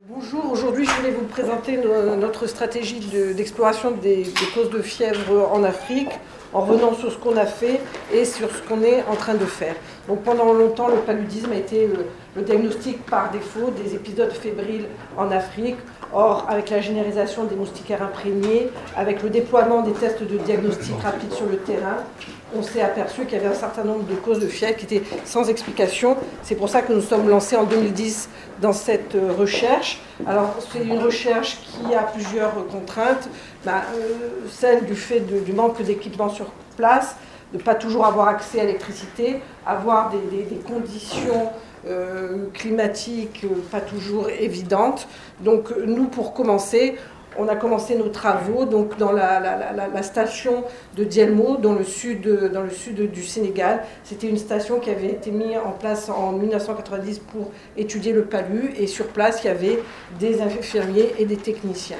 Bonjour, aujourd'hui je voulais vous présenter notre stratégie d'exploration des causes de fièvre en Afrique, en revenant sur ce qu'on a fait et sur ce qu'on est en train de faire. Donc pendant longtemps, le paludisme a été le diagnostic par défaut des épisodes fébriles en Afrique. Or, avec la généralisation des moustiquaires imprégnés, avec le déploiement des tests de diagnostic rapide sur le terrain, on s'est aperçu qu'il y avait un certain nombre de causes de fièvre qui étaient sans explication. C'est pour ça que nous sommes lancés en 2010 dans cette recherche. Alors, c'est une recherche qui a plusieurs contraintes. Celle du fait du manque d'équipement sur place, de ne pas toujours avoir accès à l'électricité, avoir des conditions climatiques pas toujours évidentes. Donc, nous, pour commencer, on a commencé nos travaux donc, dans la station de Dielmo, dans le sud du Sénégal. C'était une station qui avait été mise en place en 1990 pour étudier le palu. Et sur place, il y avait des infirmiers et des techniciens.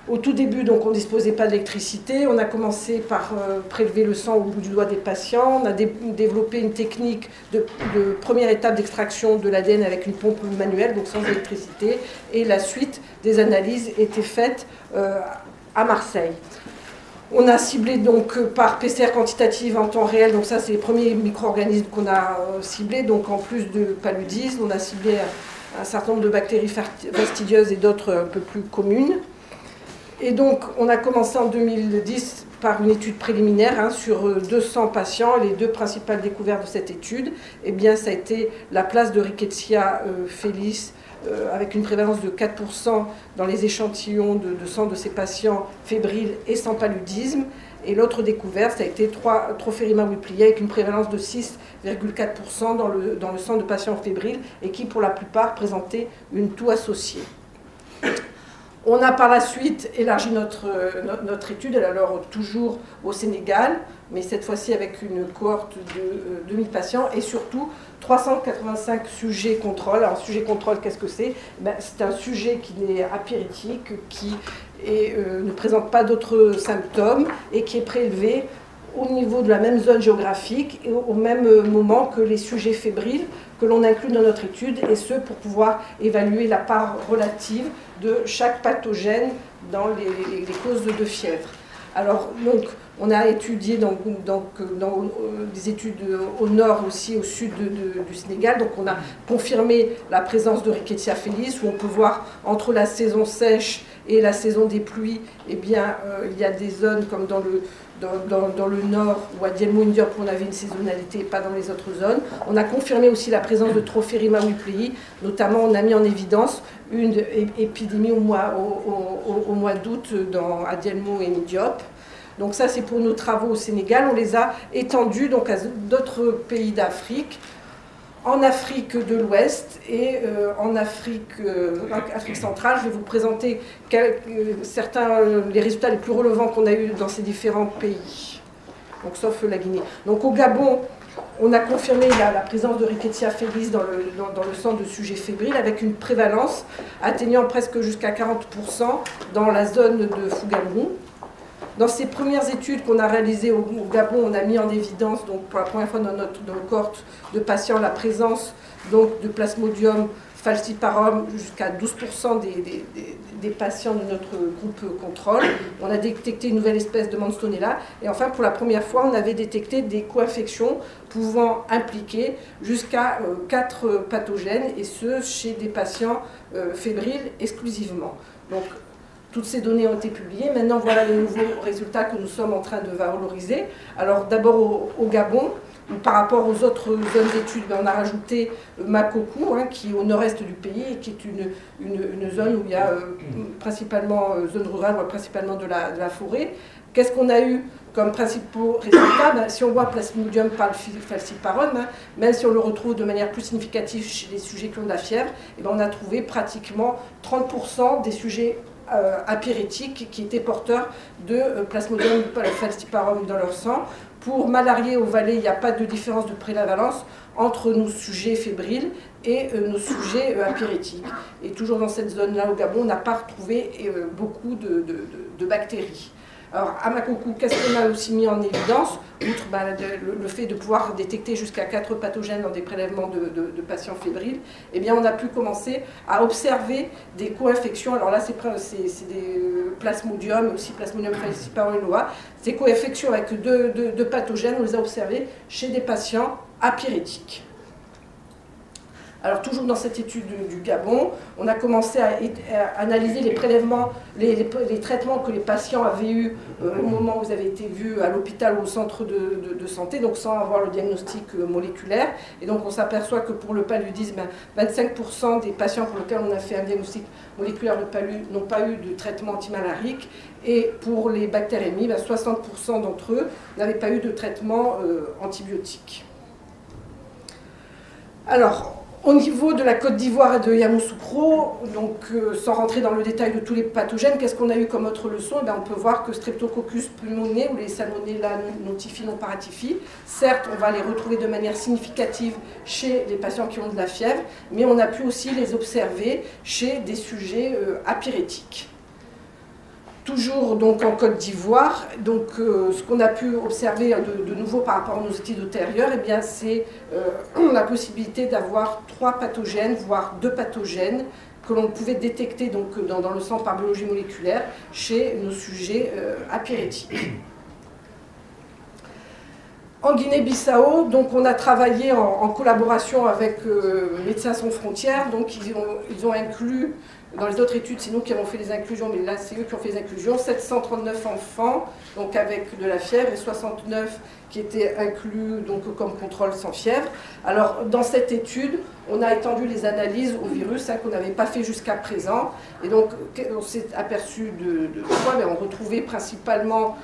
Au tout début, donc, on ne disposait pas d'électricité. On a commencé par prélever le sang au bout du doigt des patients. On a développé une technique de première étape d'extraction de l'ADN avec une pompe manuelle, donc sans électricité. Et la suite des analyses était faite à Marseille. On a ciblé donc par PCR quantitative en temps réel, donc ça c'est les premiers micro-organismes qu'on a ciblés, donc en plus de paludisme, on a ciblé un certain nombre de bactéries fastidieuses et d'autres un peu plus communes. Et donc, on a commencé en 2010 par une étude préliminaire sur 200 patients. Les deux principales découvertes de cette étude, eh bien, ça a été la place de Rickettsia felis avec une prévalence de 4% dans les échantillons de sang de ces patients fébriles et sans paludisme. Et l'autre découverte, ça a été Trophérima whipplii avec une prévalence de 6,4% dans le sang de patients fébriles et qui, pour la plupart, présentaient une toux associée. On a par la suite élargi notre étude, alors toujours au Sénégal, mais cette fois-ci avec une cohorte de 2000 patients et surtout 385 sujets contrôle. Alors, sujet contrôle, qu'est-ce que c'est? C'est un sujet qui est apyrétique, qui ne présente pas d'autres symptômes et qui est prélevé au niveau de la même zone géographique et au même moment que les sujets fébriles que l'on inclut dans notre étude, et ce pour pouvoir évaluer la part relative de chaque pathogène dans les causes de fièvre. Alors, donc, on a étudié dans des études au nord aussi, au sud du Sénégal. Donc, on a confirmé la présence de Rickettsia felis, où on peut voir entre la saison sèche et la saison des pluies, eh bien, il y a des zones comme dans le nord ou à Dielmo Indiop où on avait une saisonnalité, pas dans les autres zones. On a confirmé aussi la présence de Trophérima whipplii, notamment on a mis en évidence une épidémie au mois d'août à Dielmo et Indiop. Donc ça c'est pour nos travaux au Sénégal. On les a étendus donc, à d'autres pays d'Afrique, en Afrique de l'Ouest et en Afrique centrale. Je vais vous présenter les résultats les plus relevants qu'on a eus dans ces différents pays, donc, sauf la Guinée. Donc au Gabon, on a confirmé la présence de Rickettsia felis dans le sang de sujets fébriles avec une prévalence atteignant presque jusqu'à 40% dans la zone de Fougamrou. Dans ces premières études qu'on a réalisées au Gabon, on a mis en évidence, donc, pour la première fois dans notre cohorte de patients, la présence donc, de Plasmodium falciparum jusqu'à 12% des patients de notre groupe contrôle. On a détecté une nouvelle espèce de Manstonella. Et enfin, pour la première fois, on avait détecté des co-infections pouvant impliquer jusqu'à 4 pathogènes, et ce, chez des patients fébriles exclusivement. Donc, toutes ces données ont été publiées. Maintenant, voilà les nouveaux résultats que nous sommes en train de valoriser. Alors, d'abord au Gabon, où, par rapport aux autres zones d'études, on a rajouté Makokou, qui est au nord-est du pays, et qui est une zone où il y a principalement, zone rurale, principalement de la forêt. Qu'est-ce qu'on a eu comme principaux résultats? Si on voit Plasmodium falciparum, même si on le retrouve de manière plus significative chez les sujets qui ont de la fièvre, on a trouvé pratiquement 30% des sujets apyrétiques qui étaient porteurs de Plasmodium falciparum dans leur sang. Pour malariée ovale, il n'y a pas de différence de prévalence entre nos sujets fébriles et nos sujets apyrétiques. Et toujours dans cette zone-là au Gabon, on n'a pas retrouvé beaucoup de bactéries. Alors, à Makoko, qu'est-ce qu'on a aussi mis en évidence, outre le fait de pouvoir détecter jusqu'à 4 pathogènes dans des prélèvements de patients fébriles, eh bien, on a pu commencer à observer des co-infections. Alors là, c'est des plasmodium, aussi Plasmodium falciparum, ces co-infections avec deux pathogènes, on les a observés chez des patients apyrétiques. Alors toujours dans cette étude du Gabon, on a commencé à analyser les prélèvements, les traitements que les patients avaient eus au moment où ils avaient été vus à l'hôpital ou au centre de santé, donc sans avoir le diagnostic moléculaire. Et donc on s'aperçoit que pour le paludisme, 25% des patients pour lesquels on a fait un diagnostic moléculaire de palu n'ont pas eu de traitement antimalarique. Et pour les bactérémies, 60% d'entre eux n'avaient pas eu de traitement antibiotique. Alors, au niveau de la Côte d'Ivoire et de Yamoussoukro, donc sans rentrer dans le détail de tous les pathogènes, qu'est-ce qu'on a eu comme autre leçon? On peut voir que Streptococcus pneumoniae ou les Salmonella notifi non paratifi, certes on va les retrouver de manière significative chez les patients qui ont de la fièvre, mais on a pu aussi les observer chez des sujets apyrétiques. Toujours donc en Côte d'Ivoire, ce qu'on a pu observer de nouveau par rapport à nos études antérieures, c'est la possibilité d'avoir 3 pathogènes, voire 2 pathogènes que l'on pouvait détecter dans le sang par biologie moléculaire chez nos sujets apyrétiques. En Guinée-Bissau, on a travaillé en collaboration avec Médecins sans frontières, donc ils ont inclus. Dans les autres études, c'est nous qui avons fait les inclusions, mais là, c'est eux qui ont fait les inclusions. 739 enfants, donc avec de la fièvre, et 69 qui étaient inclus comme contrôle sans fièvre. Alors, dans cette étude, on a étendu les analyses au virus qu'on n'avait pas fait jusqu'à présent. Et donc, on s'est aperçu de quoi? On retrouvait principalement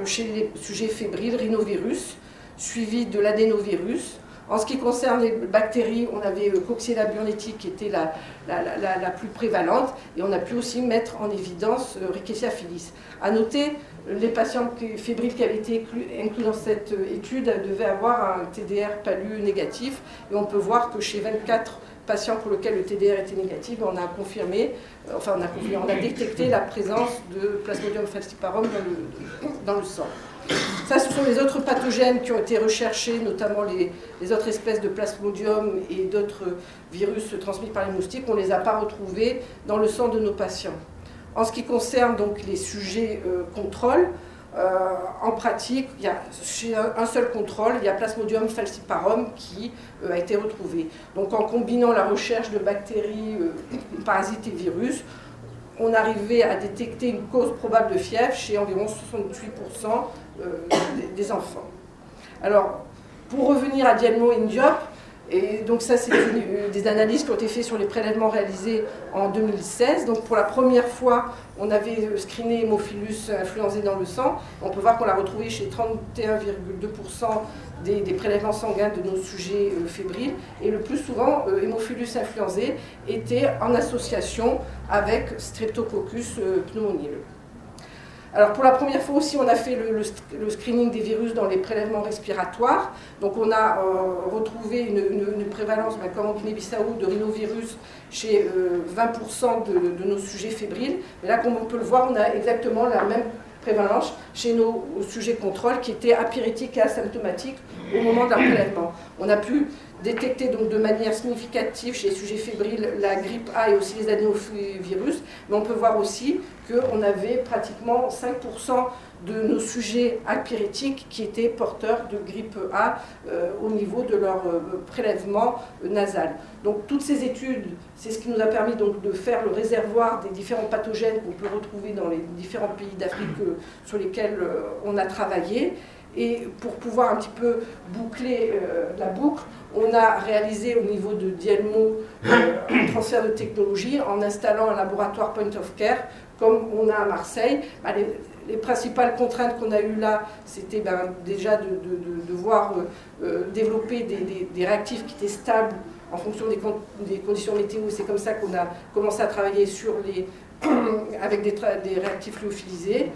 chez les sujets fébriles, rhinovirus, suivi de l'adénovirus. En ce qui concerne les bactéries, on avait Coxiella burnetii qui était la plus prévalente, et on a pu aussi mettre en évidence Rickettsia filis. À noter, les patients fébriles qui avaient été inclus dans cette étude devaient avoir un TDR palu négatif, et on peut voir que chez 24 patients pour lesquels le TDR était négatif, on a confirmé, on a détecté la présence de Plasmodium falciparum dans le sang. Ça, ce sont les autres pathogènes qui ont été recherchés, notamment les autres espèces de plasmodium et d'autres virus transmis par les moustiques. On ne les a pas retrouvés dans le sang de nos patients. En ce qui concerne les sujets contrôle, en pratique, il y a chez un seul contrôle, il y a Plasmodium falciparum qui a été retrouvé. Donc en combinant la recherche de bactéries, parasites et virus, on arrivait à détecter une cause probable de fièvre chez environ 68% des enfants. Alors, pour revenir à Dialmo et Ndiop, et donc ça c'est des analyses qui ont été faites sur les prélèvements réalisés en 2016. Donc pour la première fois, on avait screené Haemophilus influenzae dans le sang. On peut voir qu'on l'a retrouvé chez 31,2% des prélèvements sanguins de nos sujets fébriles. Et le plus souvent, Haemophilus influenzae était en association avec Streptococcus pneumoniae. Alors pour la première fois aussi, on a fait le screening des virus dans les prélèvements respiratoires. Donc on a retrouvé une prévalence, comme en Guinée-Bissau, de rhinovirus chez 20% de nos sujets fébriles. Mais là, comme on peut le voir, on a exactement la même prévalence chez nos sujets contrôle qui étaient apyrétiques et asymptomatiques au moment de leur prélèvement. On a pu détecter de manière significative chez les sujets fébriles la grippe A et aussi les adénovirus, mais on peut voir aussi qu'on avait pratiquement 5% de nos sujets apyrétiques qui étaient porteurs de grippe A au niveau de leur prélèvement nasal. Donc toutes ces études, c'est ce qui nous a permis de faire le réservoir des différents pathogènes qu'on peut retrouver dans les différents pays d'Afrique sur lesquels on a travaillé. Et pour pouvoir un petit peu boucler la boucle, on a réalisé au niveau de Dielmo un transfert de technologie en installant un laboratoire point of care comme on a à Marseille. Les principales contraintes qu'on a eues là, c'était déjà de devoir développer des réactifs qui étaient stables en fonction des conditions météo. C'est comme ça qu'on a commencé à travailler avec des réactifs lyophilisés.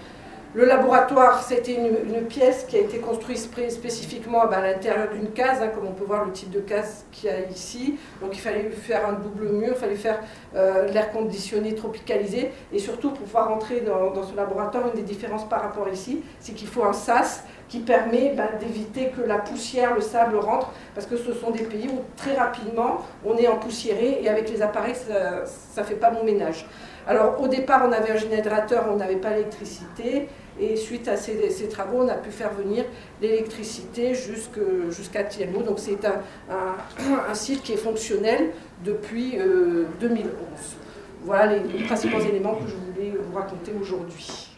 Le laboratoire, c'était une pièce qui a été construite spécifiquement à l'intérieur d'une case, hein, comme on peut voir le type de case qu'il y a ici. Donc il fallait faire un double mur, il fallait faire l'air conditionné tropicalisé. Et surtout, pour pouvoir entrer dans ce laboratoire, une des différences par rapport ici, c'est qu'il faut un sas qui permet d'éviter que la poussière, le sable rentre, parce que ce sont des pays où très rapidement on est empoussiéré et avec les appareils ça ne fait pas bon ménage. Alors au départ on avait un générateur, on n'avait pas l'électricité et suite à ces travaux on a pu faire venir l'électricité jusqu'à Thielmo. Donc c'est un site qui est fonctionnel depuis 2011. Voilà les principaux éléments que je voulais vous raconter aujourd'hui.